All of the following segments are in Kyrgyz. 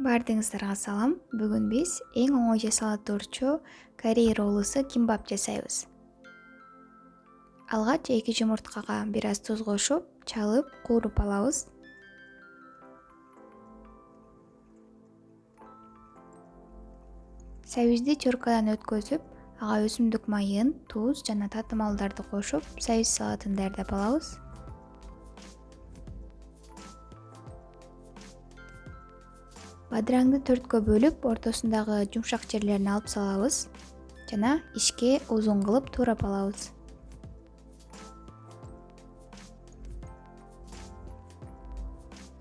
Бардыгыңыздарга салам. Бүгүн биз эң оңой жасалатуучу корей роллусу кимбап жасайбыз. Алгач 2 жумурткага бир аз туз кошуп, чалып, кууруп алабыз. Сабизди чуркадан өткөзүп, ага өсүмдүк майын, туз жана татымалдарды кошуп, сабиз салатын даярдап алабыз. Бадыраңды 4кө бөлүп, ортосундагы жумшак жерлерин алып салабыз жана ишке узун кылып туурап алабыз.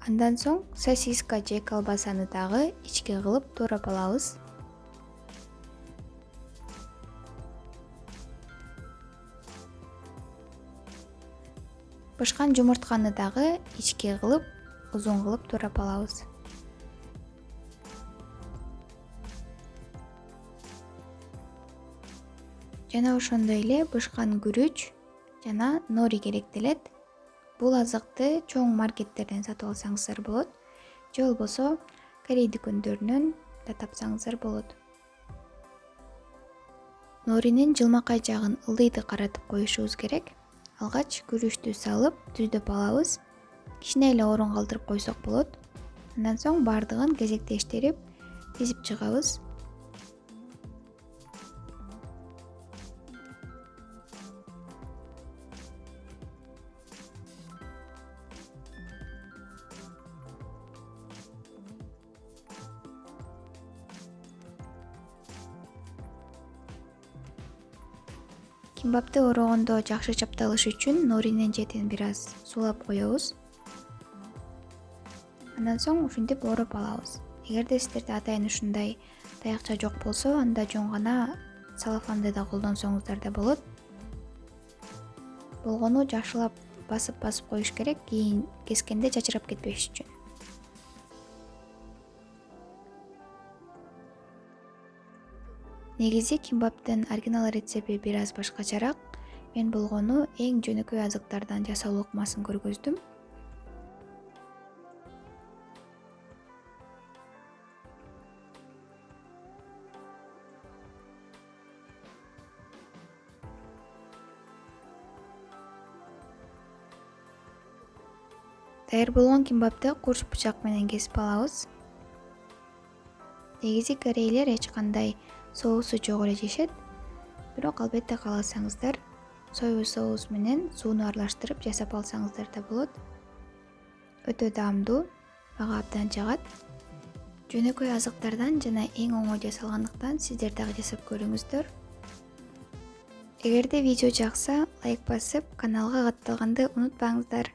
Андан соң сосиска же колбасаны дагы ичке кылып туурап алабыз. Бышкан жумуртканы дагы ичке кылып, узун кылып туурап алабыз. Жана ошондой эле бышкан күрүч жана нори керектелет. Бул азыкты чоң маркеттерден сатып алсаңыздар болот, же болбосо корей дүкөндөрүнөн да тапсаңыздар болот. Норинин жылмакай жагын ылдыйды каратып коюшубуз керек. Алгач күрүчтү салып, түздөп алабыз. Кичине эле орун калтырып койсок болот. Андан соң бардыгын кезектештирип тизип чыгабыз. Кимбапты ороогондо жакшы чапталыш үчүн норинин четин бир аз суулап коебуз. Андан соң ушинтип ороп алабыз. Эгерде сиздерде атайын ушундай таякча жок болсо, анда жөн гана салафанды да колдонсоңуздар да болот. Болгону жакшылап басып коюш керек, кийин кескенде чачырап кетпеш үчүн. Негизи кимбаптын оригинал рецепти бир аз башкачараак. Мен болгону эң жөнөкөй азыктардан жасалуу ыкмасын көргөздүм. Даяр болгон кимбапты курч бычак менен кесип алабыз. Негизи корейлер эч кандай соусу жок эле жешет. Бирок албетте кааласаңыздар, соевый соус менен сууну аралаштырып жасап алсаңыздар да болот. Өтө даамдуу, мага абдан жагат. Жөнөкөй азыктардан жана эң оңой жасалгандыктан сиздер дагы жасап көрүңүздөр. Эгерде видео жакса, лайк басып, каналга катталганды унутпаңыздар.